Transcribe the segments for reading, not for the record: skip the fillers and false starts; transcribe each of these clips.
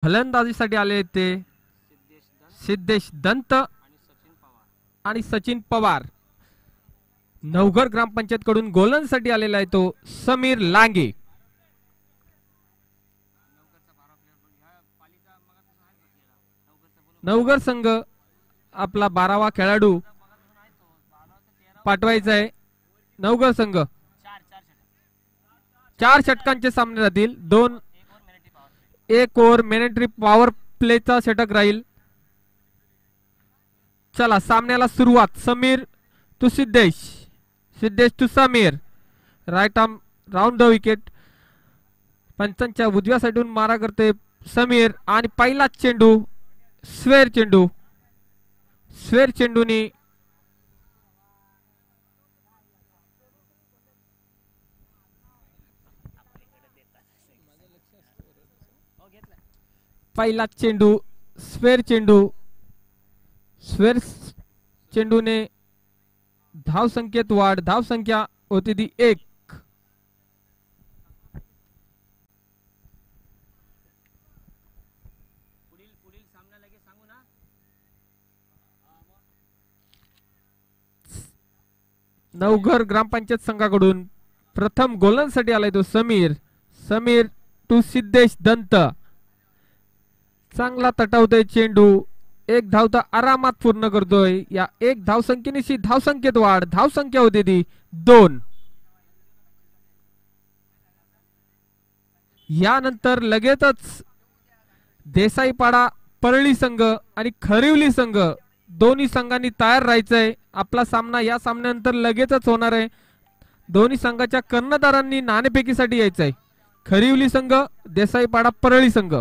फलंदाजीसाठी आले ते सिद्धेश दंत आणि सचिन पवार. नवघर ग्रामपंचायत कडून गोलंदाजीसाठी आलेला आहे तो समीर लांगे. नवघर संघ आपला 12वा खेळाडू पाठवायचा आहे. नवघर संघ 4 षटकांचे सामने राहतील. 1 ओव्हर मॅनेटरी पॉवर प्लेचा षटक राहील. चला सामन्याला सुरुवात. Sameer to Siddhesh, Siddhesh to Sameer. Right arm round the wicket. पंचांच्या उजव्या साईडून मारा करते समीर आणि पहिला चेंडू स्वेर चेंडू. स्वेर चेंडूनी पहिला चेंडू स्वेर चेंडू. स्वेर चेंडूने धाव संख्येत वाढ. धाव संख्या होती ती 1. नवघर ग्रामपंचायत संघाकडून प्रथम गोलंदाजीसाठी आलाय तो समीर. समीर टू सिद्धेश दंत. चांगला तटवतोय चेंडू. 1 धाव तर आरामात पूर्ण करतोय. या 1 धाव संख्येनिशी धाव संख्येत वाढ. धाव संख्या होती ती 2. यानंतर लगेचच देसाईपाडा परळी संघ आणि खरिवली संघ दोन्ही संघांनी तयार राहायचंय. आपला सामना या सामन्यानंतर लगेचच होणार आहे. दोन्ही संघाच्या कर्णधारांनी नाणेफेकीसाठी यायचंय. खरिवली संघ, देसाईपाडा परळी संघ.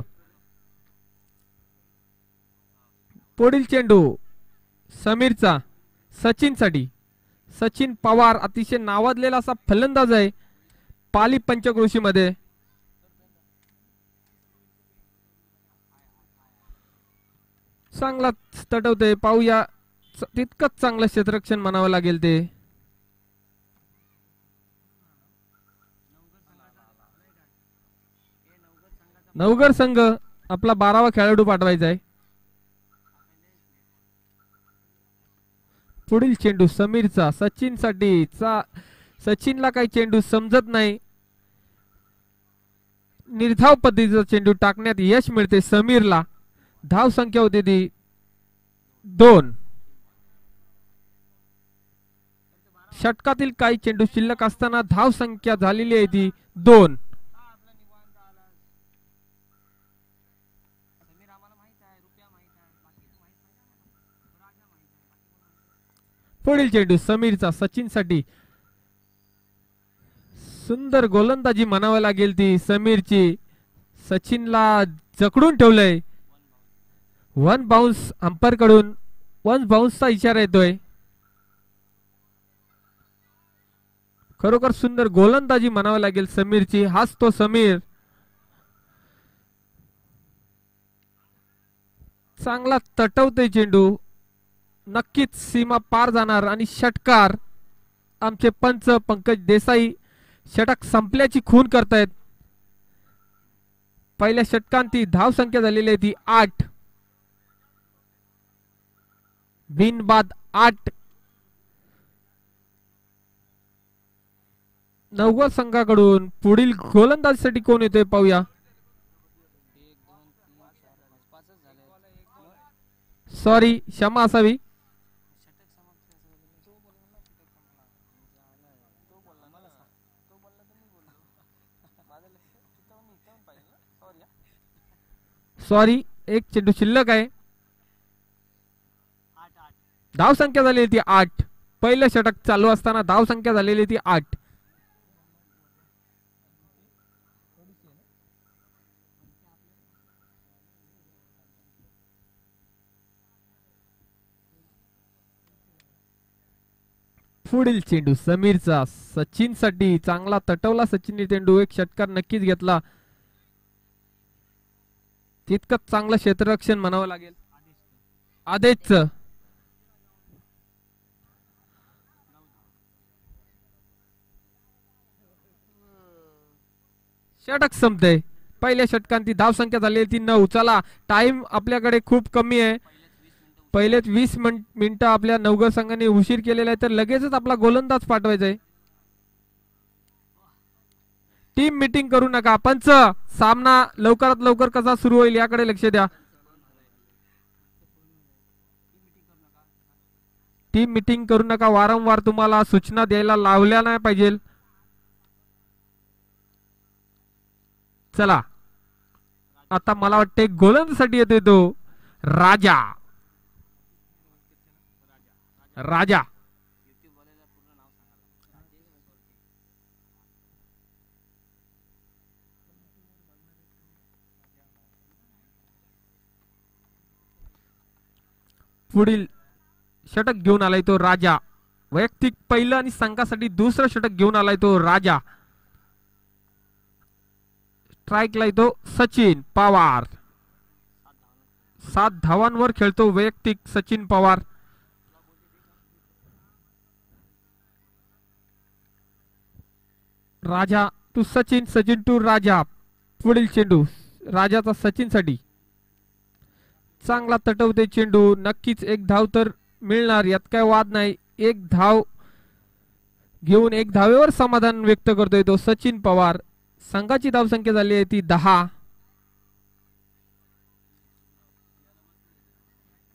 पुढील चेंडू समीरचा सचिन साठी. सचिन पवार अतिशय नावाजलेला असा फलंदाज आहे पाली पंचक्रोशी मध्ये. चांगला तटवते. पाहूया तितकंच चांगलं क्षेत्ररक्षण म्हणावं लागेल ते. नवघर संघ आपला 12वा खेळाडू पाठवायचा आहे. पुढील चेंडू समीरचा सचिन साठी. सचिनला काही चेंडू समजत नाही. निर्धाव पद्धतीचा चेंडू टाकण्यात यश मिळते समीरला. धाव संख्या होती ती 2. षटकातील काही चेंडू शिल्लक असताना धाव संख्या झालेली आहे ती 2. पुढील चेंडू समीरचा सचिन साठी. सुंदर गोलंदाजी म्हणावं लागेल ती समीरची. सचिनला जकडून ठेवलंय. 1 बाउन्स अंपायर कडून 1 बाउन्सचा इशारा येतोय. खरोखर सुंदर गोलंदाजी म्हणावं लागेल समीरची. हाच तो समीर. चांगला तटवतोय चेंडू. नक्कीच सीमा पार जाणार आणि षटकार. आमचे पंच पंकज देसाई षटक संपल्याची खून करतायत. पहिल्या षटकांती धाव संख्या झालेली आहे ती 8. बिनबाद 8. नवघर संघाकडून पुढील गोलंदाजीसाठी कोण येतोय पाहूया. सॉरी, क्षमा असावी. सॉरी, 1 चेंडू शिल्लक आहे. धाव संख्या झालेली ती 8. पहिलं षटक चालू असताना धाव संख्या झालेली ती 8. पुढील चेंडू समीरचा सचिन साठी. चांगला तटवला सचिनने चेंडू. 1 षटकार नक्कीच घेतला. तितकंच चांगलं क्षेत्ररक्षण म्हणावं लागेल आदेशचं. षटक संपते. पहिल्या षटकांती धावसंख्या झाली ती 9. चला टाइम आपल्याकडे खूप कमी आहे. पहिलेच 20 मिनिटं आपल्या नवगड संघाने उशीर केलेला आहे तर लगेचच आपला गोलंदाज पाठवायचा आहे. टीम मीटिंग करू नका. पंच सामना लवकरात लवकर कसा सुरू होईल याकडे लक्ष द्या. टीम मीटिंग करू नका. वारंवार तुम्हाला सूचना द्यायला लावल्या नाही पाहिजे. चला आता मला वाटते गोलंदाजीसाठी येतोय तो राजा. राजा पुढील षटक घेऊन आलाय तो राजा. वैयक्तिक पहिलं आणि संघासाठी दुसरं षटक घेऊन आलाय तो राजा. स्ट्राइकला तो सचिन पवार. 7 धावांवर खेळतो वैयक्तिक सचिन पवार. राजा टू सचिन, सचिन टू राजा. पुढील चेंडू राजाचा सचिन साठी. चांगला तटवते चेंडू. नक्कीच एक धाव तर मिळणार यात काय वाद नाही. एक धाव घेऊन एक धावेवर समाधान व्यक्त करतोय तो सचिन पवार. संघाची धावसंख्या झाली आहे ती 10.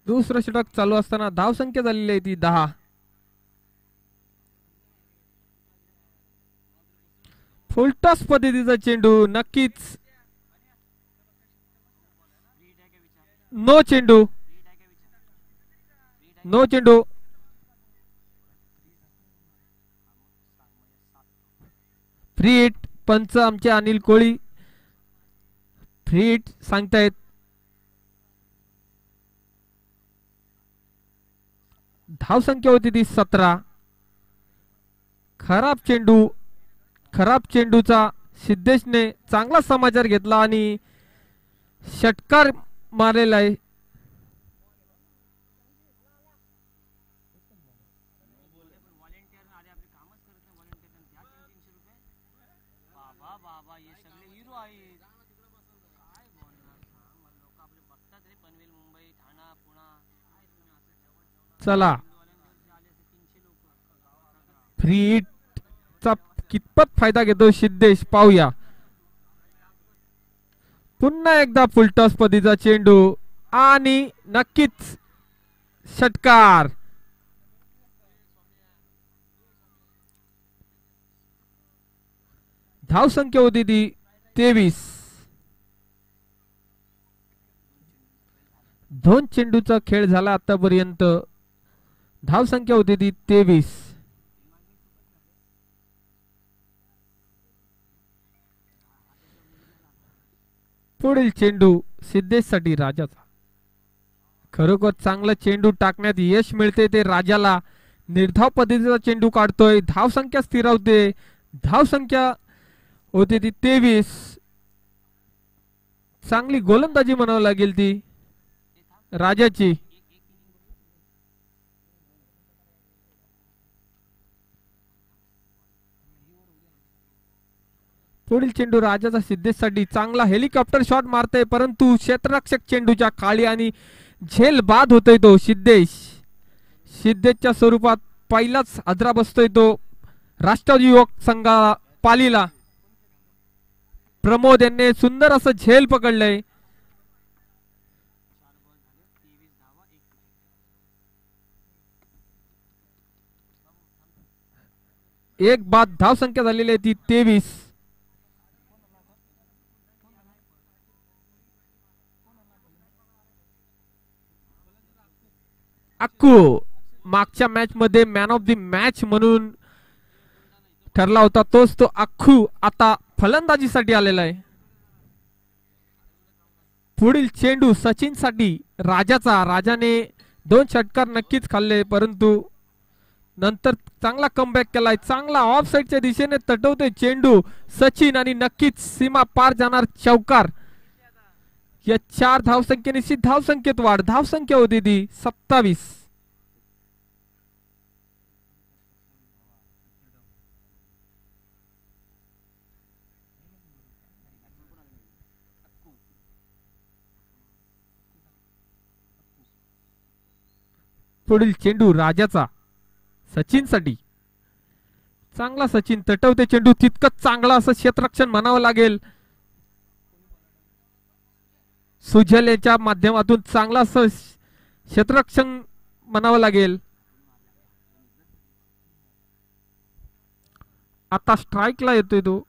दुसरं षटक चालू असताना धावसंख्या झालेली आहे ती 10. फुलटॉस पद्धतीचा चेंडू. नक्कीच नो चेंडू. नो चेंडू. Free hit. पंच आमचे अनिल कोळी फ्री हिट सांगतायत. धावसंख्या होती ती 17. खराब चेंडू. खराब चेंडूचा सिद्धेशने चांगला समाचार घेतला आणि षटकार मारलेला आहे. चला फ्री हिटचा कितपत फायदा घेतो सिद्धेश पाहूया. पुन्हा एकदा फुलटॉस पद्धतीचा चेंडू आणि नक्कीच षटकार. धावसंख्या होती ती 23. 2 चेंडूचा खेळ झाला आतापर्यंत. धावसंख्या होती ती 23. पुढील चेंडू सिद्धेश साठी राजाचा. खरोखर चांगला चेंडू टाकण्यात यश मिळते ते राजाला. निर्धाव पद्धतीचा चेंडू काढतोय. धावसंख्या स्थिरावते. धावसंख्या होती ती 23. चांगली गोलंदाजी म्हणावं लागेल ती राजाची. पुढील चेंडू राजाचा सिद्धेशसाठी. चांगला हेलिकॉप्टर शॉट मारतोय परंतु क्षेत्ररक्षक चेंडूच्या खाली आणि झेल बाद होतोय तो सिद्धेश. सिद्धेशच्या स्वरूपात पहिलाच हादरा बसतोय तो राष्ट्रवादी युवक संघा पालीला. प्रमोद यांनी सुंदर असं झेल पकडलंय. एक बाद धावसंख्या झालेली आहे ती 23. अक्कू मागच्या मॅच मध्ये मॅन ऑफ द मॅच म्हणून ठरला होता तोच तो अक्कू आता फलंदाजीसाठी आलेला आहे. पुढील चेंडू सचिन साठी राजाचा. राजाने 2 षटकार नक्कीच खाल्ले परंतु नंतर चांगला कमबॅक केलाय. चांगला ऑफ साइडच्या दिशेने तटवतोय चेंडू सचिन आणि नक्कीच सीमा पार जाणार चौकार. या 4 धावसंख्येने धावसंख्येत वाढ. धावसंख्या होती ती 27. पुढील चेंडू राजाचा सचिन साठी. चांगला सचिन तटवते चेंडू, तितकंच चांगला असं क्षेत्ररक्षण म्हणावं लागेल. सुजल याच्या माध्यमातून चांगला असं क्षेत्ररक्षण म्हणावं लागेल. आता स्ट्राईकला येतोय तो.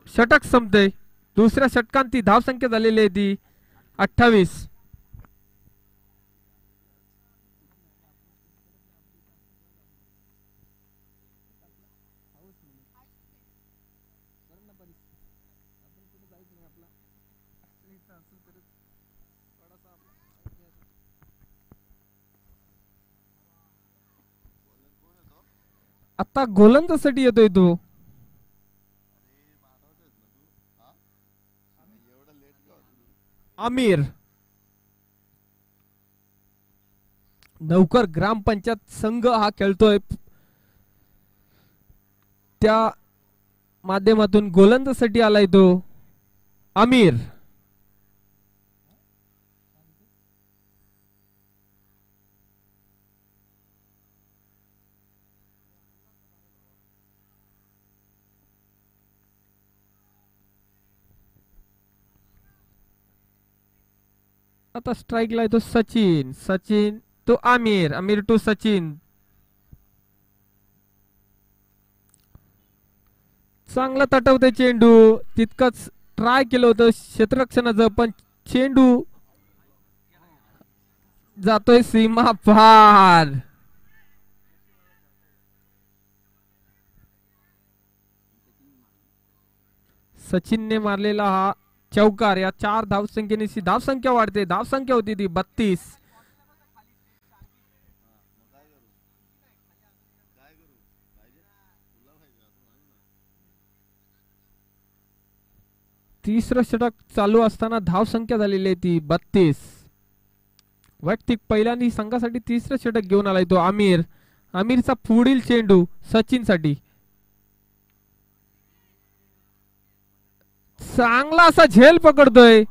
षटक संपते. दुसऱ्या षटकांत ती धावसंख्या झालेली आहे ती 28. आता गोलंदाजीसाठी येतोय तो. आमिर. नवकर ग्रामपंचायत संघ हा खेळतोय. त्या माध्यमातून गोलंदाजीसाठी आलाय तो आमिर. आता स्ट्राईकला येतो सचिन. सचिन तो आमिर. आमिर टू सचिन. चांगला तटवते चेंडू. तितकंच ट्राय केलं होतं क्षेत्ररक्षणाचं, पण चेंडू जातोय सीमा पार. सचिनने मारलेला हा चौकार. या 4 धावसंख्येने धावसंख्या वाढते. धावसंख्या होती ती 32. तिसरं षटक चालू असताना धावसंख्या झालेली आहे ती 32. वैयक्तिक पहिल्यांदा संघासाठी तिसरं षटक घेऊन आलाय तो आमिर. आमिरचा पुढील चेंडू सचिन साठी. चांगला असा झेल पकडतोय.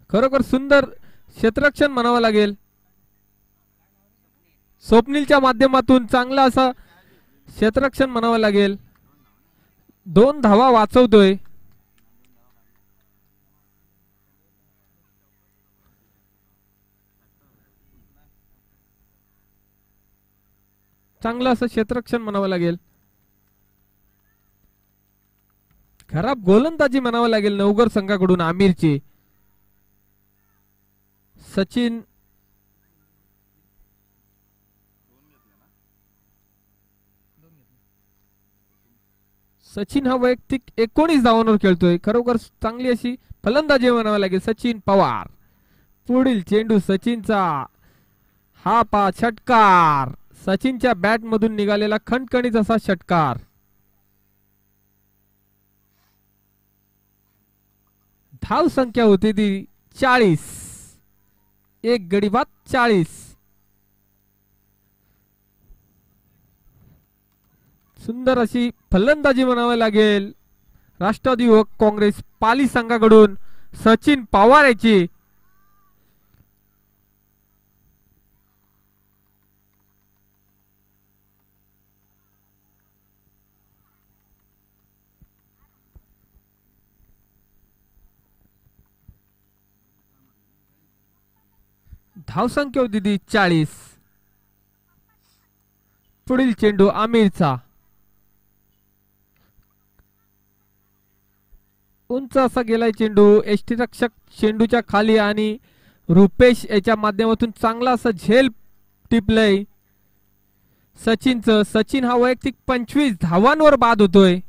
खरोखर सुंदर क्षेत्ररक्षण म्हणावं लागेल. स्वप्नीलच्या माध्यमातून चांगला असा क्षेत्ररक्षण म्हणावं लागेल. 2 धावा वाचवतोय. चांगलं असं क्षेत्ररक्षण म्हणावं लागेल. खराब गोलंदाजी म्हणावं लागेल नवगर संघाकडून आमिरची. सचिन सचिन हा वैयक्तिक 19 धावांवर खेळतोय. खरोखर चांगली अशी फलंदाजी म्हणावं लागेल. सचिन पवार. पुढील चेंडू सचिनचा. हा पा षटकार. सचिनच्या बॅट मधून निघालेला खणखणीत असा षटकार. धाव संख्या होती ती 40. एक गडी बाद 40. सुंदर अशी फलंदाजी म्हणावी लागेल राष्ट्रवादी युवक काँग्रेस पाली संघाकडून सचिन पवार याची. धावसंख्या होती ती 40. पुढील चेंडू आमिरचा. उंच असा गेलाय चेंडू. यष्टीरक्षक चेंडूच्या खाली आणि रुपेश याच्या माध्यमातून चांगला असा झेल टिपलंय सचिनचं. सचिन हा वैयक्तिक 25 धावांवर बाद होतोय.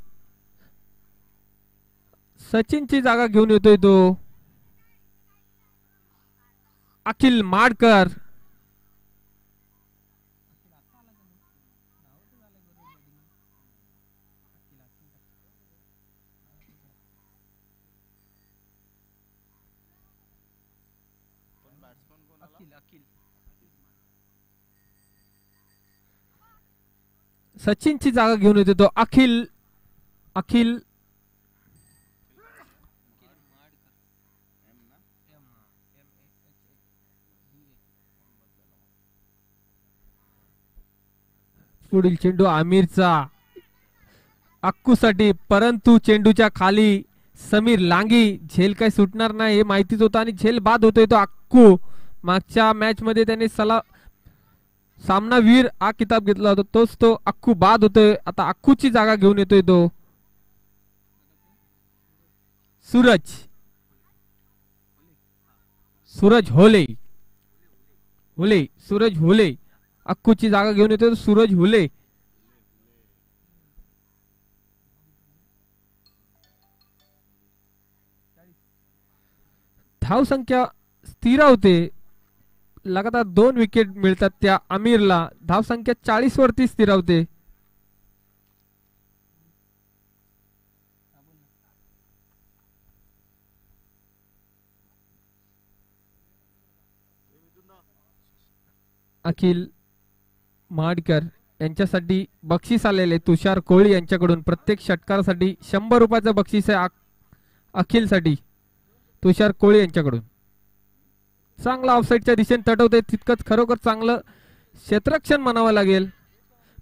सचिनची जागा घेऊन येतोय तो अखिल माडकर. सचिनची जागा घेऊन येतो तो अखिल. अखिल पुढील चेंडू आमिरचा अक्कूसाठी, परंतु चेंडूच्या खाली समीर लांगी. झेल काही सुटणार नाही हे माहितीच होतं आणि झेल बाद होतोय तो अक्कू. मागच्या मॅच मध्ये त्याने सामनावीर हा किताब घेतला होता, तोच तो अक्कू बाद होतोय. आता अक्कूची जागा घेऊन येतोय तो सूरज होले. सूरज होले अक्कूची जागा घेऊन येतोय सूरज होले. धाव संख्या स्थिर होते. लगातार 2 विकेट मिळतात त्या आमिरला. धाव संख्या 40 वरती स्थिरावते. अखिल महाडकर यांच्यासाठी बक्षीस आलेले तुषार कोळी यांच्याकडून. प्रत्येक षटकारासाठी 100 रुपयाचं बक्षीस आहे अखिलसाठी तुषार कोळी यांच्याकडून. चांगला ऑफसाईडच्या दिशेने तटवते, तितकंच खरोखर चांगलं क्षेत्ररक्षण म्हणावं लागेल.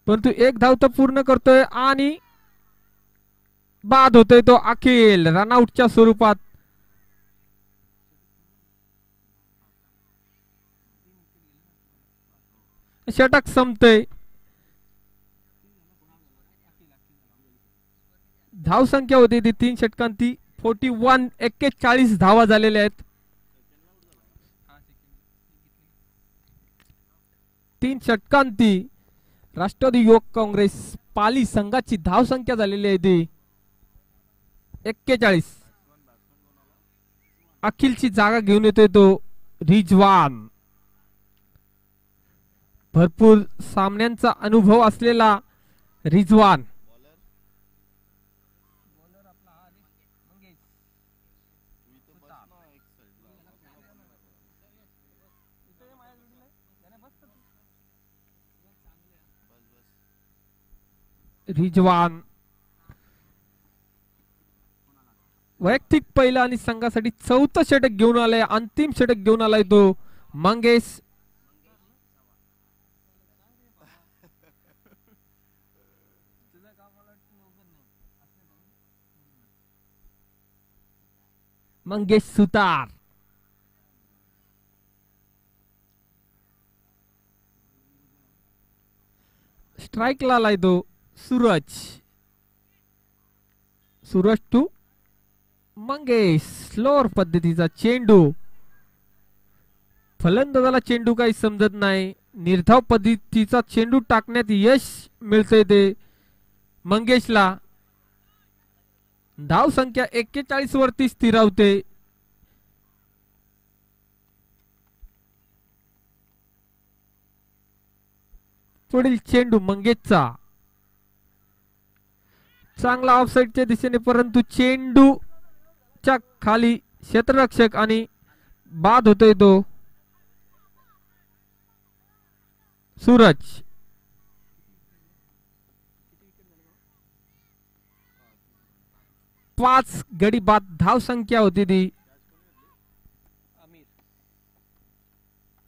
परंतु एक धाव तर पूर्ण करतोय आणि बाद होतोय तो अखिल रनआउटच्या स्वरूपात. षटक संपतय. धाव संख्या होती ती 3 षटकांती 41 धावा झालेल्या आहेत. 3 षटकांती राष्ट्रवादी युवक काँग्रेस पाली संघाची धाव संख्या झालेली आहे ती 41. अखिलची जागा घेऊन येतोय तो रिजवान. भरपूर सामन्यांचा अनुभव असलेला रिजवान. रिजवान वैयक्तिक पहिला आणि संघासाठी 4थं षटक घेऊन आलाय. अंतिम षटक घेऊन आलाय तो मंगेश. सुतार. स्ट्राइकला आलाय तो सूरज टू मंगेश. स्लोअर पद्धतीचा चेंडू. फलंदाजाला चेंडू काही समजत नाही. निर्धाव पद्धतीचा चेंडू टाकण्यात यश मिळतंय ते मंगेशला. धाव संख्या 41 वरती स्थिरावते. पुढील चेंडू मंगेशचा. चांगला ऑफसाईडच्या दिशेने, परंतु चेंडूच्या खाली क्षेत्ररक्षक आणि बाद होतोय तो सूरज. पाच गडी बाद धाव संख्या होती ती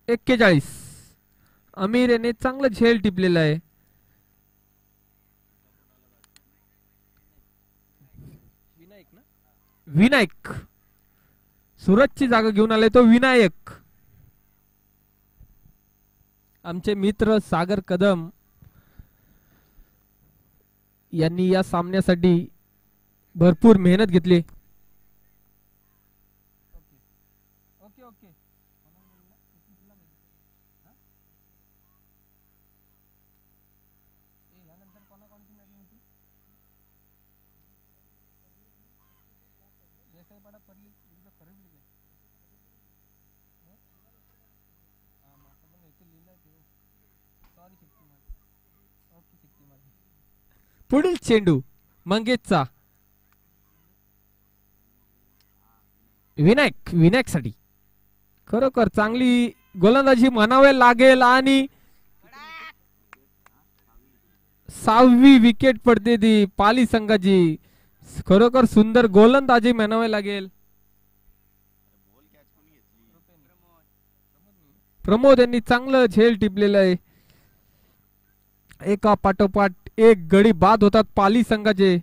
41. अमीर याने चांगलं झेल टिपलेलं आहे. विनायक सूरजची जागा घेऊन आलाय तो विनायक. आमचे मित्र सागर कदम यांनी या सामन्यासाठी भरपूर मेहनत घेतली. पुढील चेंडू मंगेशचा. विनायक साठी खरोखर चांगली गोलंदाजी म्हणावे लागेल आणि 6वी विकेट पडते ती पाली संघाची. खरोखर सुंदर गोलंदाजी म्हणावे लागेल. प्रमोद यांनी चांगलं झेल टिपलेलं आहे एका पाठोपाठ एक गडी बाद होतात पाली संघाचे.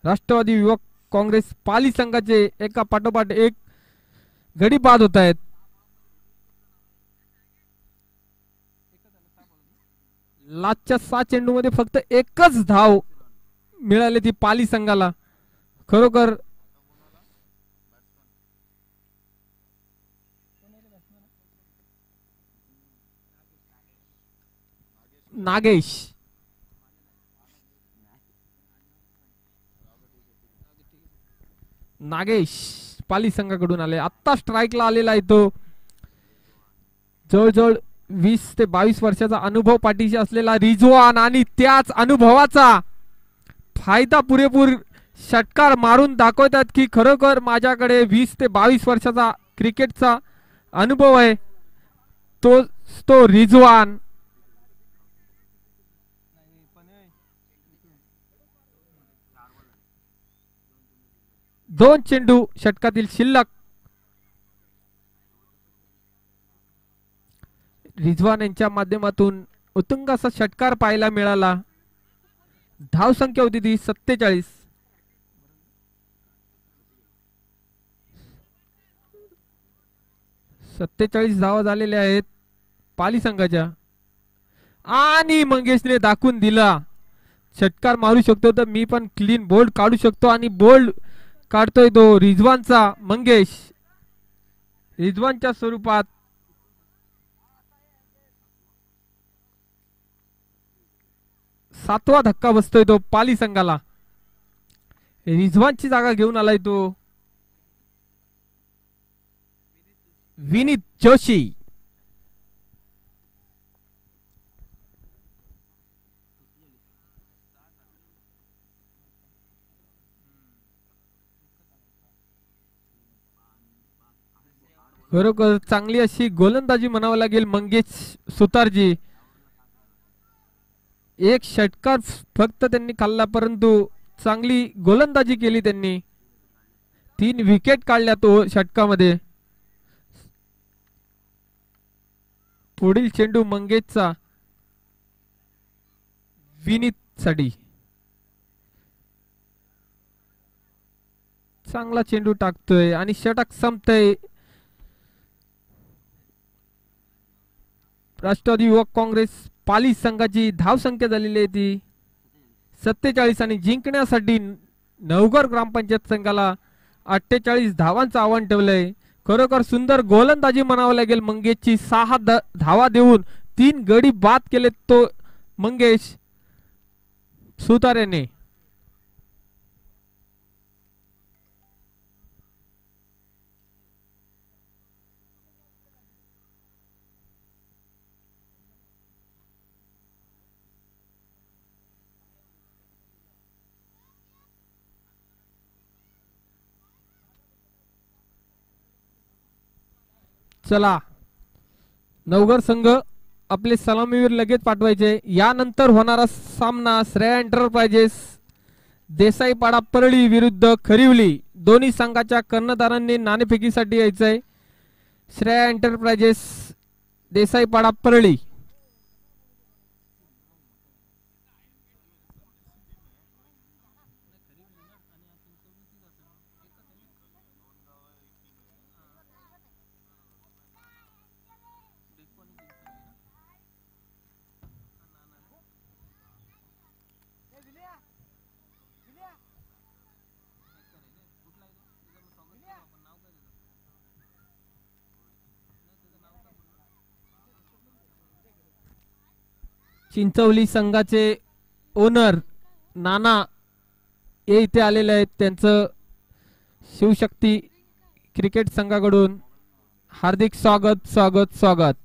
राष्ट्रवादी युवक काँग्रेस पाली संघाचे एका पाठोपाठ एक गडी बाद होत आहेत. लास्टच्या 6 चेंडूमध्ये फक्त एकच धाव मिळाली ती पाली संघाला. खरोखर नागेश पाली संघाकडून आले. आत्ता स्ट्राईकला आलेला आहे तो. जवळजवळ 20 ते 22 वर्षाचा अनुभव पाठीशी असलेला रिजवान आणि त्याच अनुभवाचा फायदा पुरेपूर षटकार मारून दाखवतात की खरोखर माझ्याकडे 20 ते 22 वर्षाचा क्रिकेटचा अनुभव आहे. तो रिजवान. दोन चेंडू षटकातील शिल्लक. रिजवान यांच्या माध्यमातून उत्तुंग असा षटकार पाहायला मिळाला. धाव संख्या होती ती 47. 47 धावा झालेल्या आहेत पाली संघाच्या. आणि मंगेशने दाखवून दिला षटकार मारू शकतो तर मी पण क्लीन बोल्ड काढू शकतो. आणि बोल्ड काढतोय तो रिजवानचा मंगेश. रिजवानच्या स्वरूपात सातवा धक्का बसतोय तो पाली संघाला. रिजवानची जागा घेऊन आलाय तो विनीत जोशी. खरोखर चांगली अशी गोलंदाजी म्हणावं लागेल मंगेश सुतारजी. एक षटकार फक्त त्यांनी खाल्ला परंतु चांगली गोलंदाजी केली त्यांनी. 3 विकेट काढल्या तो षटकामध्ये. पुढील चेंडू मंगेशचा विनीत साठी. चांगला चेंडू टाकतोय आणि षटक संपतय. राष्ट्रवादी युवक काँग्रेस पाली संघाची धाव संख्या झालेली आहे ती 47 आणि जिंकण्यासाठी नवघर ग्रामपंचायत संघाला 48 धावांचं आव्हान ठेवलंय. खरोखर सुंदर गोलंदाजी म्हणावं लागेल मंगेशची. 6 धावा देऊन 3 गडी बाद केले तो मंगेश सुतारेने. चला नवघर संघ आपले सलामीवीर लगेच पाठवायचे. यानंतर होणारा सामना श्रेया एंटरप्राइजेस देसाईपाडा परळी विरुद्ध खरिवली. दोन्ही संघाच्या कर्णधारांनी नाणेफेकीसाठी यायचंय. श्रेया एंटरप्राइजेस देसाईपाडा परळी. चिंचवली संघाचे ओनर नाना हे इथे आलेले आहेत. त्यांचं शिवशक्ती क्रिकेट संघाकडून हार्दिक स्वागत.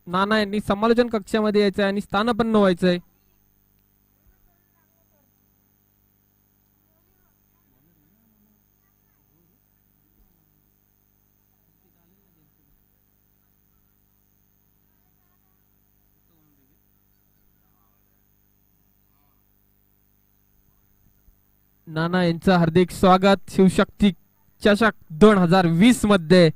नाना यांनी समालोचन कक्षामध्ये यायचंय आणि स्थानापन्न व्हायचंय. नाना यांचं हार्दिक स्वागत शिवशक्ती चषक 2020 मध्ये.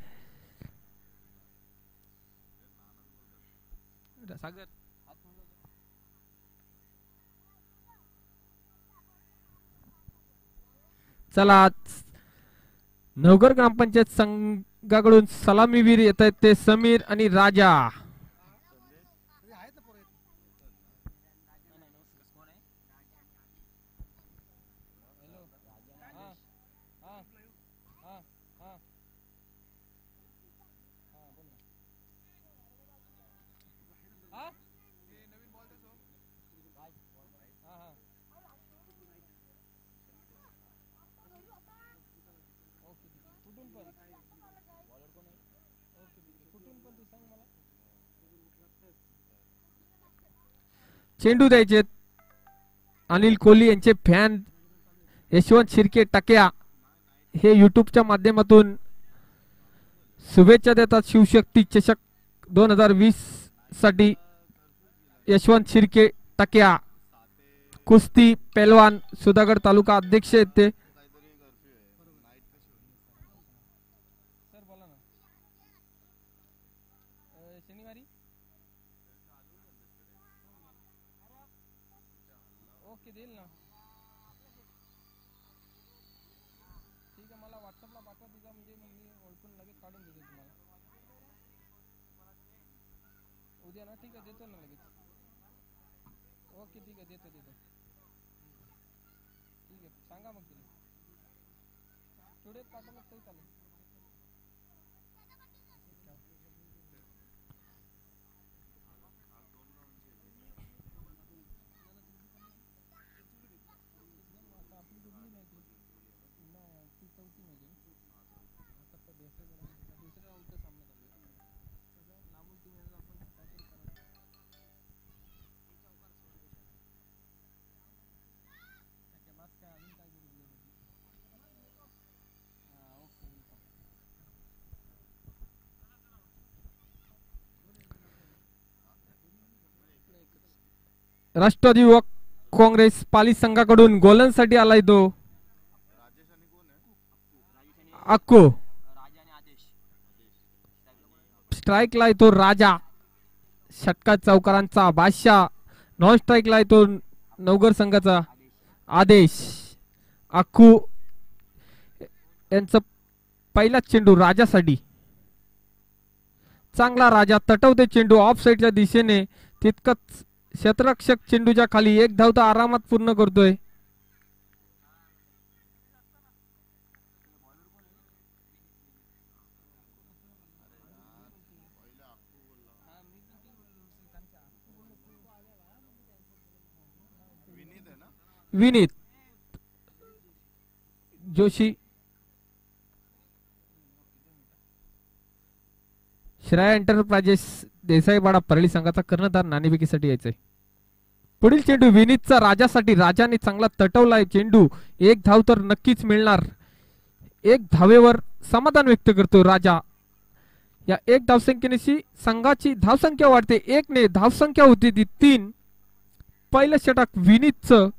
चला नवघर ग्रामपंचायत संघाकडून सलामीवीर येत आहेत ते समीर आणि राजा. चेंडू द्यायचे अनिल कोहली यांचे फॅन यशवंत शिर्के टाक्या हे युट्यूबच्या माध्यमातून शुभेच्छा देतात. शिवशक्ती चषक 2020 साठी यशवंत शिर्के टाक्या कुस्ती पेलवान सुधागड तालुका अध्यक्ष आहेत ते. राष्ट्रवादी युवक काँग्रेस पाली संघाकडून गोलंदाजीसाठी आलाय तो अक्को. स्ट्राईकला येतो राजा, षटकार चौकारांचा बादशाह. नॉन स्ट्राईकला येतो नवघर संघाचा आदेश. अक्कू यांचा पहिला चेंडू राजासाठी. चांगला राजा तटवते चेंडू ऑफ साईडच्या दिशेने. तितकंच क्षेत्ररक्षक चेंडूच्या खाली एक धाव तर आरामात पूर्ण करतोय. विनीत जोशी श्रेया एंटरप्राइजेस देसाईपाडा परळी संघाचा कर्णधार नाणेफेकीसाठी यायचंय. पुढील चेंडू विनीतचा राजासाठी. राजाने चांगला तटवलाय चेंडू. एक धाव तर नक्कीच मिळणार. एक धावेवर समाधान व्यक्त करतो राजा. या एक धावसंख्येशी संघाची धावसंख्या वाढते. 1 ने धावसंख्या होती ती 3. पहिलं षटक विनीतचं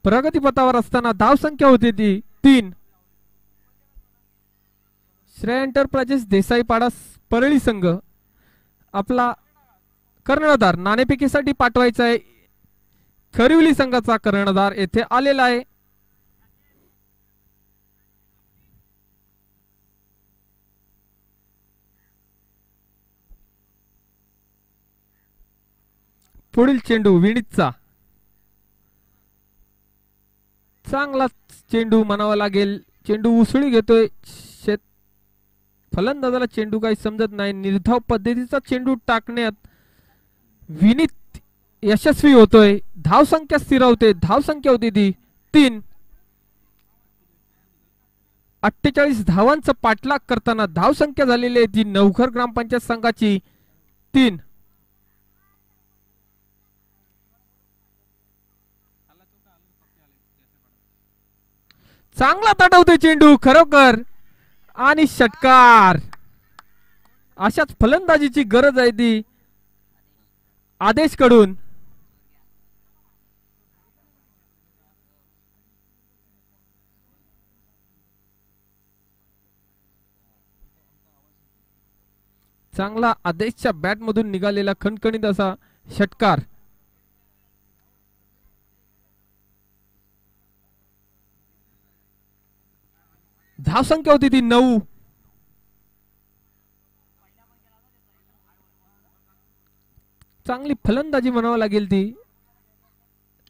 प्रगतीपथावर असताना धावसंख्या होती ती 3. श्रेया एंटरप्राइजेस देसाईपाडा परळी संघ आपला कर्णधार नाणेफेकीसाठी पाठवायचा आहे. खरिवली संघाचा कर्णधार येथे आलेला आहे. पुढील चेंडू विनीतचा. चांगला चेंडू म्हणावा लागेल. चेंडू उसळी घेतोय. फलंदाजाला चेंडू काही समजत नाही. निर्धाव पद्धतीचा चेंडू टाकण्यात विनीत यशस्वी होतोय. धावसंख्या स्थिरावते. धावसंख्या होती ती 3. 48 धावांचा पाठलाग करताना धावसंख्या झालेली आहे ती नवघर ग्रामपंचायत संघाची 3. चांगला तटवतोय चेंडू खरोखर आणि षटकार. अशाच फलंदाजीची गरज आहे ती आदेश कडून. चांगला आदेशच्या बॅट मधून निघालेला खणखणीत असा षटकार. धावसंख्या होती ती 9. चांगली फलंदाजी म्हणावं लागेल ती.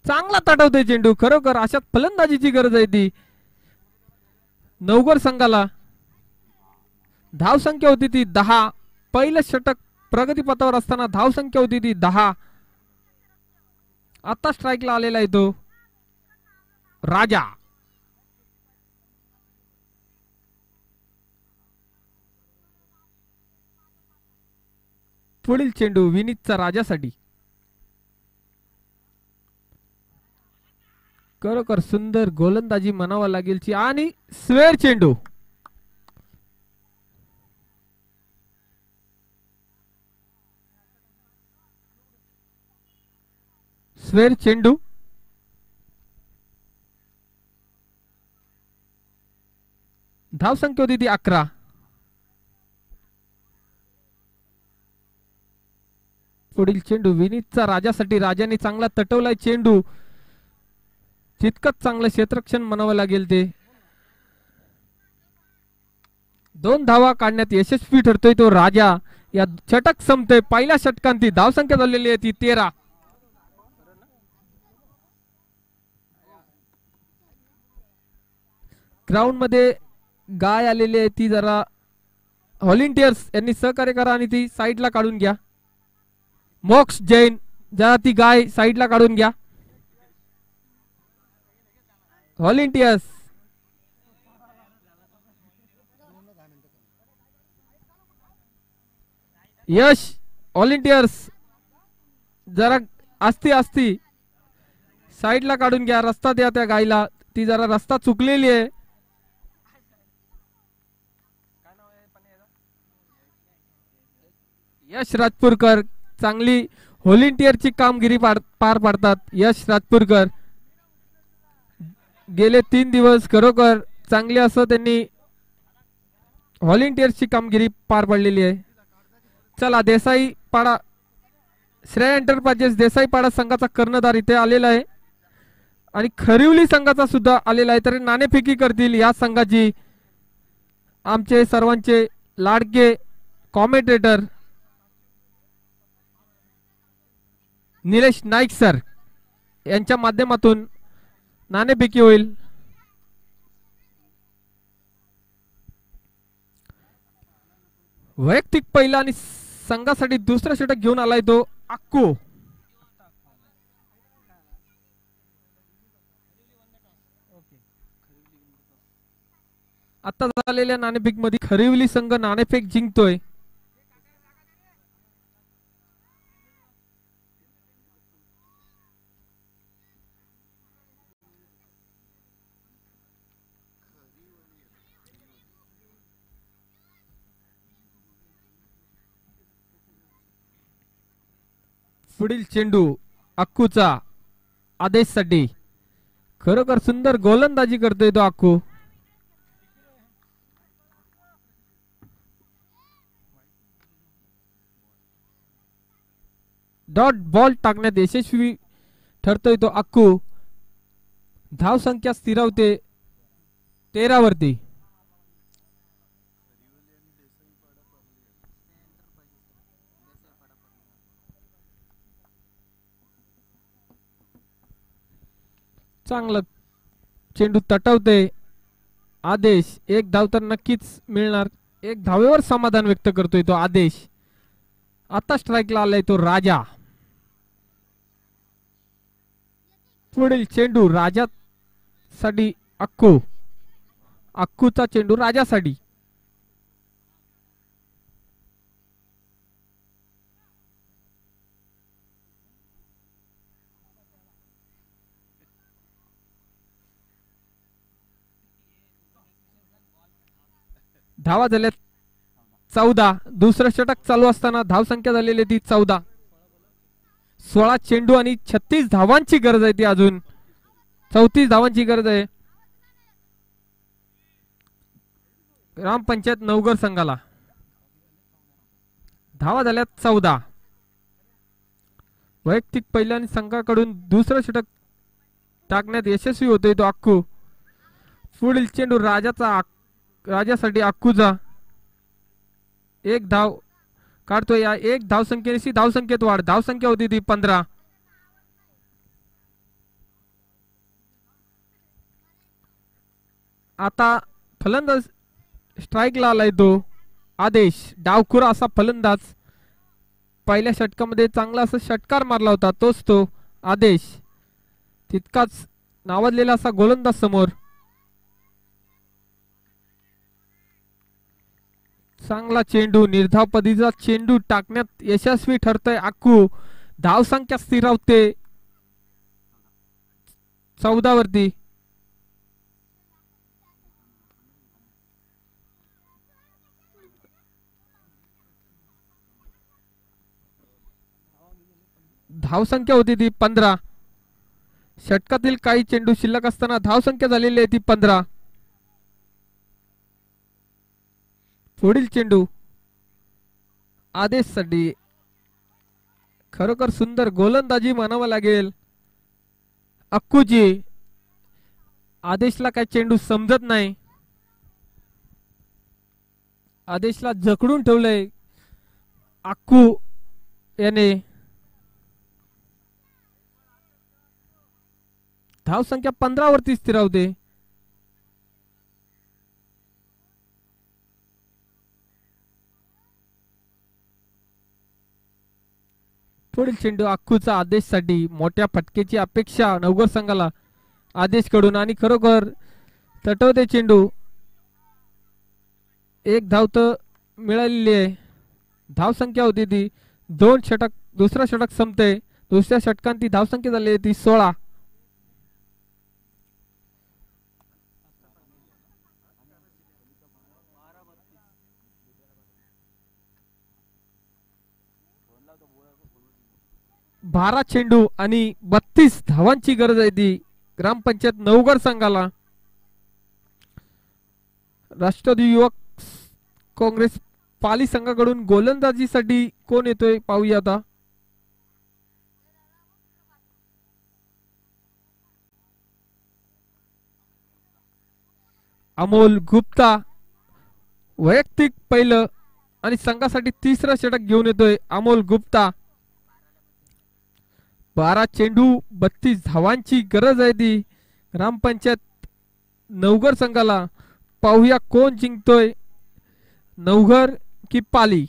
चांगला तटवते चेंडू. खरोखर अशात फलंदाजीची गरज आहे ती नवघर संघाला. धावसंख्या होती ती 10. पहिलं षटक प्रगतीपथावर असताना धावसंख्या होती ती 10. आता स्ट्राईकला आलेला आहे तो राजा. पुढील चेंडू विनीतचा राजासाठी. खरोखर सुंदर गोलंदाजी म्हणावा लागेल आणि स्वेर चेंडू. स्वेर चेंडू. धावसंख्या होती ती 11. पुढील चेंडू विनीतचा राजासाठी. राजाने चांगला तटवलाय चेंडू. तितकंच चांगलं क्षेत्ररक्षण म्हणावं लागेल ते. 2 धावा काढण्यात यशस्वी ठरतोय तो राजा. या षटक संपतोय. पहिल्या षटकांती धावसंख्या झालेली आहे ती 13. ग्राउंड मध्ये गाय आलेली आहे ती जरा व्हॉलेंटियर्स यांनी सहकार्य करा आणि ती साईडला काढून घ्या. मोक्ष जैन जरा ती गाय साईडला काढून घ्या. व्हॉलेंटियर्स. यश व्हॉलेंटियर्स जरा असती साईडला काढून घ्या. रस्ता द्या त्या गायला. ती जरा रस्ता चुकलेली आहे. यश राजपूरकर चांगली व्हॉलेंटियरची कामगिरी पार पाडतात. यश राजपूरकर गेले 3 दिवस खरोखर चांगली असं त्यांनी व्हॉलेंटियरची कामगिरी पार पाडलेली आहे. चला देसाई पाडा श्रेय एंटरप्राइजेस देसाई पाडा संघाचा कर्णधार इथे आलेला आहे आणि खरिवली संघाचा सुद्धा आलेला आहे. तर नाणेफेकी करतील या संघाची आमचे सर्वांचे लाडके कॉमेंटेटर निलेश नाईक सर यांच्या माध्यमातून नाणेफेकी होईल. वैयक्तिक पहिला आणि संघासाठी दुसरा षटक घेऊन आलाय तो अक्कू. आता झालेल्या नाणेफेक मध्ये खरिवली संघ नाणेफेक जिंकतोय. पुढील चेंडू अक्कूचा आदेशसाठी. खरोखर सुंदर गोलंदाजी करतोय तो अक्कू. डॉट बॉल टाकण्यात यशस्वी ठरतोय तो अक्कू. धावसंख्या स्थिरावते 13 वरती. चांगलं चेंडू तटवते आदेश. 1 धाव तर नक्कीच मिळणार. 1 धावेवर समाधान व्यक्त करतोय तो आदेश. आता स्ट्राईकला आलाय तो राजा. पुढील चेंडू राजासाठी अक्कू. अक्कूचा चेंडू राजासाठी. धावा झाल्या 14. दुसरं षटक चालू असताना धावसंख्या झालेली ती 14. 16 चेंडू आणि 36 धावांची गरज आहे ती. अजून 34 धावांची गरज आहे ग्रामपंचायत नवघर संघाला. धावा झाल्या 14. वैयक्तिक पहिल्या आणि संघाकडून दुसरं षटक टाकण्यात यशस्वी होतोय तो अक्कू. पुढील चेंडू राजाचा राजासाठी अक्कूजा एक धाव काढतोय या एक धावसंख्येशी धावसंख्येत वाढ धावसंख्या होती ती 15. आता फलंदाज स्ट्राईकला आलाय तो आदेश डावखुरा असा फलंदाज पहिल्या षटकामध्ये चांगला असा षटकार मारला होता तोच तो आदेश तितकाच नावाजलेला असा गोलंदाज समोर चांगला चेंडू निर्धाव पदीचा चेंडू टाकण्यात यशस्वी ठरतोय अक्कू धावसंख्या स्थिरावते 14 वरती. धावसंख्या होती ती 15. षटकातील काही चेंडू शिल्लक असताना धावसंख्या झालेली आहे ती 15. पुढील चेंडू आदेशसाठी खरोखर सुंदर गोलंदाजी म्हणावं लागेल अक्कूजी. आदेशला काय चेंडू समजत नाही आदेशला जखडून ठेवलंय अक्कू याने. धावसंख्या 15 वरती स्थिरावते. पुढील चेंडू अक्कूचा आदेशसाठी मोठ्या फटकेची अपेक्षा नवघर संघाला आदेशकडून आणि खरोखर तटवते चेंडू. एक धाव तर मिळालेली आहे. धावसंख्या होती ती 2 षटक दुसरा षटक संपते दुसऱ्या षटकांत ती धावसंख्या झाली ती 16. बारा चेंडू आणि 32 धावांची गरज आहे ती ग्रामपंचायत नवघर संघाला. राष्ट्रवादी युवक काँग्रेस पाली संघाकडून गोलंदाजीसाठी कोण येतोय पाहूया आता. अमोल गुप्ता वैयक्तिक पहिलं आणि संघासाठी तिसरं षटक घेऊन येतोय अमोल गुप्ता. 12 चेंडू 32 धावांची गरज आहे ती ग्रामपंचायत नवघर संघाला. पाहूया कोण जिंकतोय नवघर की पाली.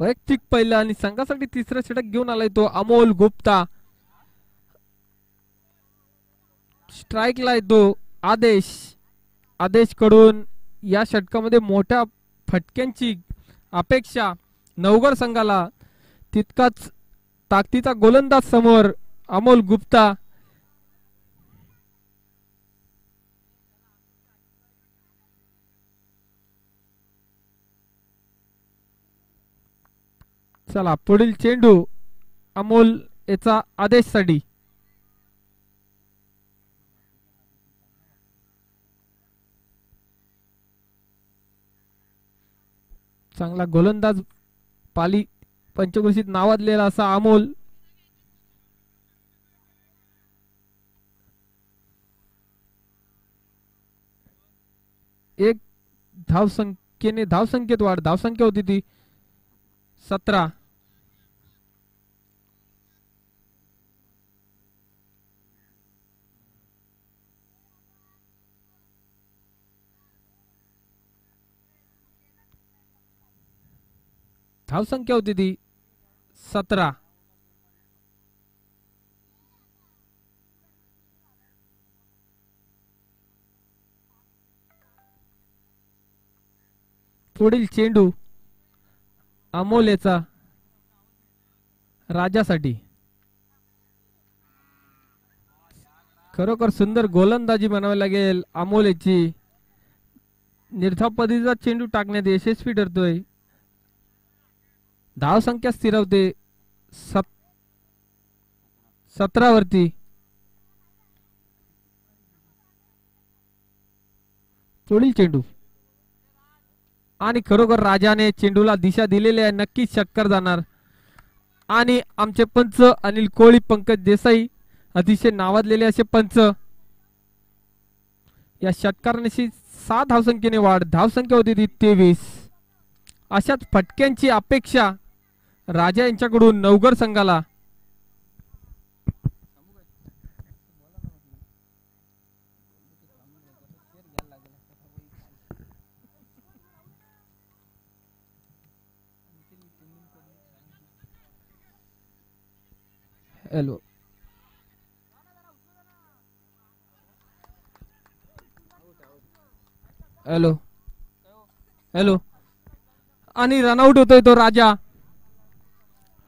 वैयक्तिक पहिला आणि संघासाठी तिसरं षटक घेऊन आलाय तो अमोल गुप्ता. स्ट्राईकला तो आदेश. आदेश कडून या षटकामध्ये मोठ्या फटक्यांची अपेक्षा नवघर संघाला तितकाच ताकदीचा गोलंदाज समोर अमोल गुप्ता. चला पुढील चेंडू अमोल याचा आदेशसाठी. चांगला गोलंदाज पाली पंचक्रोशीत नावाजलेला असा अमोल. एक धावसंख्येत वाढ धावसंख्या होती ती 17. धावसंख्या होती ती 17. पुढील चेंडू अमोलेचा राजासाठी. खरोखर सुंदर गोलंदाजी म्हणावी लागेल अमोलेची. निर्धाव पद्धतीचा चेंडू टाकण्यात यशस्वी ठरतोय. धाव संख्या स्थिरवते 17 वरती. पुढील चेंडू आणि खरोखर राजाने चेंडूला दिशा दिलेली आहे. नक्कीच षटकार जाणार. आणि आमचे पंच अनिल कोळी, पंकज देसाई अतिशय नावाजलेले असे पंच. या षटकारांशी 6 धावसंख्येने वाढ. धावसंख्या होती ती 23. अशाच फटक्यांची अपेक्षा राजा यांच्याकडून नवघर संघाला. हॅलो हॅलो हॅलो आणि रनआउट होतोय तो राजा.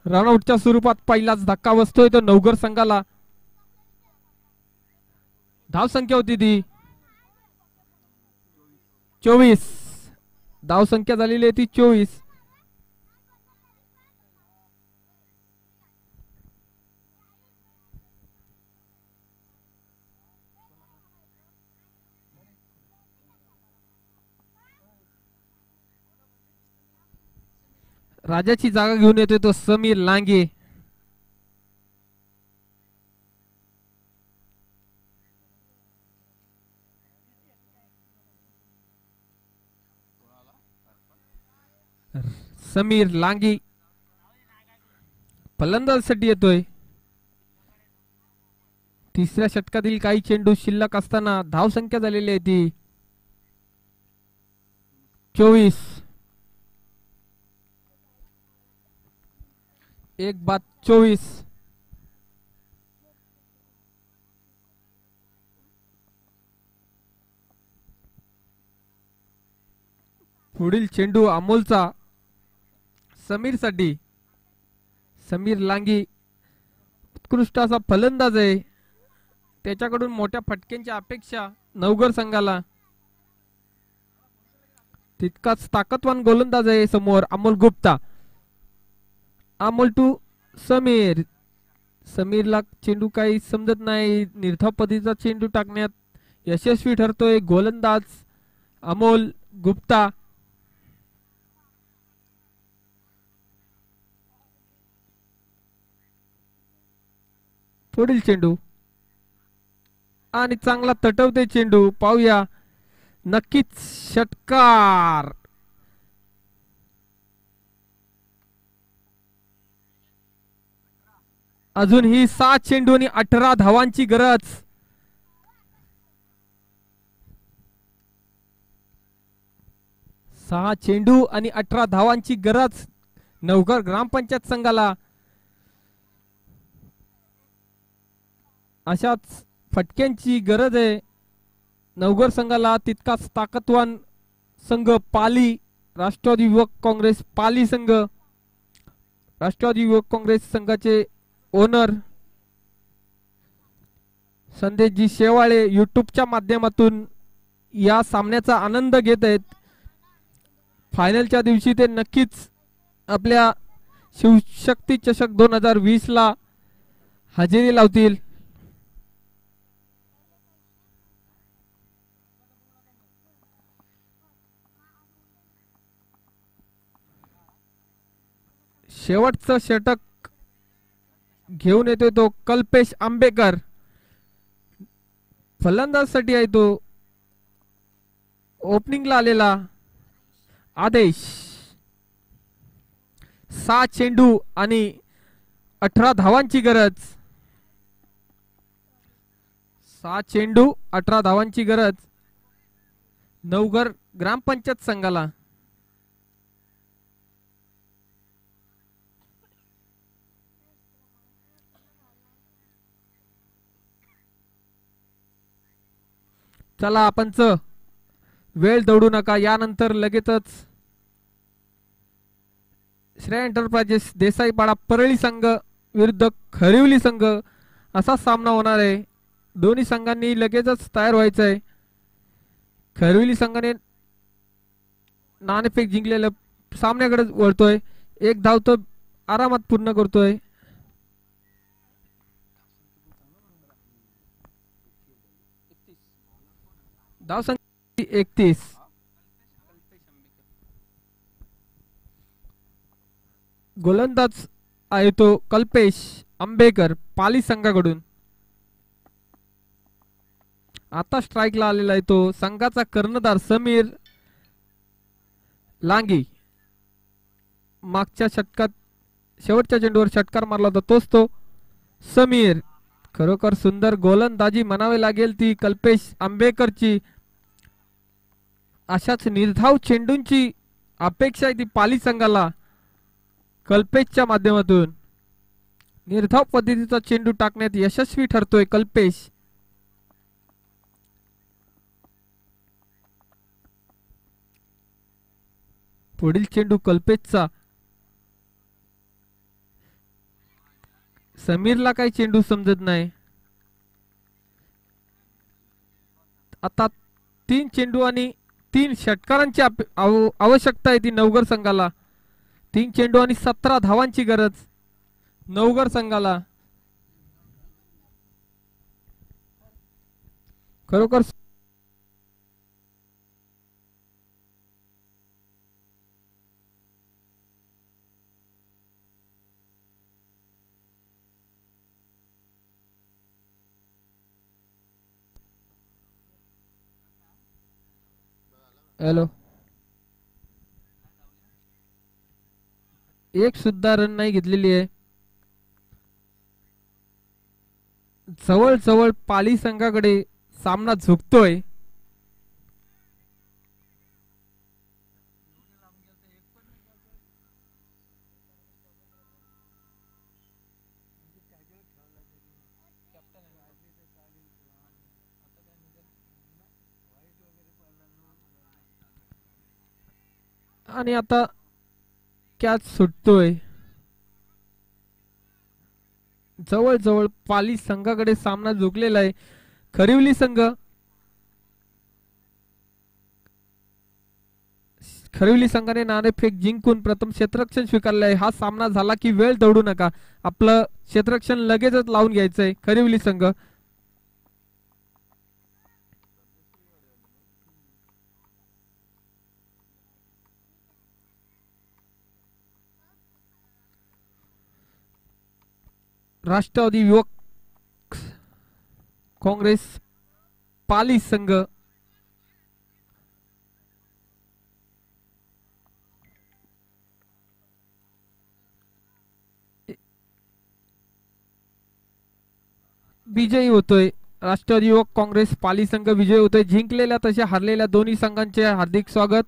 रनआउटच्या स्वरूपात पहिलाच धक्का बसतोय तो नवघर संघाला. धाव संख्या होती ती 24. धाव संख्या झालेली आहे ती 24. राजाची जागा घेऊन येतोय तो समीर लांगे. समीर लांगी फलंदाजीसाठी येतोय. तिसऱ्या षटकातील काही चेंडू शिल्लक असताना धाव संख्या झालेली आहे ती 24. एक बाद 24. पुढील चेंडू अमोलचा समीर साठी. समीर लांगी उत्कृष्ट असा फलंदाज आहे. त्याच्याकडून मोठ्या फटक्यांची अपेक्षा नवघर संघाला. तितकाच ताकदवान गोलंदाज आहे समोर अमोल गुप्ता. अमोल टू समीर. समीरला चेंडू काही समजत नाही. निर्धाव पद्धतीचा चेंडू टाकण्यात यशस्वी ठरतोय गोलंदाज अमोल गुप्ता. पुढील चेंडू आणि चांगला तटवते चेंडू. पाहूया नक्कीच षटकार. अजूनही 6 चेंडू आणि 18 धावांची गरज. सहा चेंडू आणि 18 धावांची गरज नवघर ग्रामपंचायत संघाला. अशाच फटक्यांची गरज आहे नवघर संघाला. तितकाच ताकदवान संघ पाली राष्ट्रवादी युवक काँग्रेस पाली संघ. राष्ट्रवादी युवक काँग्रेस संघाचे ओनर संदेशजी शेवाळे यूट्यूबच्या माध्यमातून या सामन्याचा आनंद घेत आहेत. फायनलच्या दिवशी ते नक्कीच आपल्या शिवशक्ती चषक 2020 ला हजेरी लावतील. शेवटचं षटक घेऊन येतोय तो कल्पेश आंबेकर. फलंदाजसाठी आहे तो. ओपनिंगला आलेला आदेश. 6 चेंडू आणि 18 धावांची गरज. 6 चेंडू 18 धावांची गरज नवघर ग्रामपंचायत संघाला. चला आपणच वेळ दौडू नका. यानंतर लगेचच श्रेय एंटरप्राइजेस देसाईपाडा परळी संघ विरुद्ध खरिवली संघ असा सामना होणार आहे. दोन्ही संघांनी लगेचच तयार व्हायचं आहे. खरिवली संघाने नाणेफेक जिंकलेलं सामन्याकडे वळतोय. एक धाव तो आरामात पूर्ण करतोय. धाव संख्या 31. गोलंदाज आहे तो कल्पेश आंबेकर पाली संघाकडून. आता स्ट्राईकला आलेला आहे तो संघाचा कर्णधार समीर लांगी. मागच्या षटकात शेवटच्या चेंडूवर षटकार मारला होता तोच तो समीर. खरोखर सुंदर गोलंदाजी म्हणावी लागेल ती कल्पेश आंबेकरची. अशाच निर्धाव चेंडूंची अपेक्षा आहे ती पाली संघाला. कल्पेशच्या माध्यमातून निर्धाव पद्धतीचा चेंडू टाकण्यात यशस्वी ठरतोय कल्पेश. पुढील चेंडू कल्पेशचा. समीरला काही चेंडू समजत नाही. आता 3 चेंडू आणि 3 षटकारांची आवश्यकता आहे ती नवघर संघाला. 3 चेंडू आणि 17 धावांची गरज नवघर संघाला. खरोखर हॅलो, एक सुद्धा रन नाही घेतलेली आहे. जवळ जवळ पाली संघाकडे सामना झुकतोय. आणि आता कॅच सुटतोय. जवळ जवळ पाली संघाकडे सामना झुकलेला आहे. खरिवली संघाने नाणेफेक जिंकून प्रथम क्षेत्ररक्षण स्वीकारले आहे. हा सामना झाला की वेळ दौडू नका, आपलं क्षेत्ररक्षण लगेचच लावून घ्यायचंय खरिवली संघ. राष्ट्रवादी युवक काँग्रेस पाली संघ विजयी होतोय. राष्ट्रवादी युवक काँग्रेस पाली संघ विजयी होतोय. जिंकलेल्या तशा हरलेल्या दोन्ही संघांचे हार्दिक स्वागत.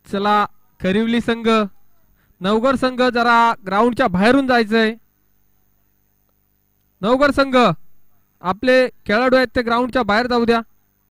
चला खरिवली संघ नवघर संघ जरा ग्राउंडच्या बाहेरून जायचंय. नवघर संघ आपले खेळाडू आहेत ते ग्राउंडच्या बाहेर जाऊ द्या.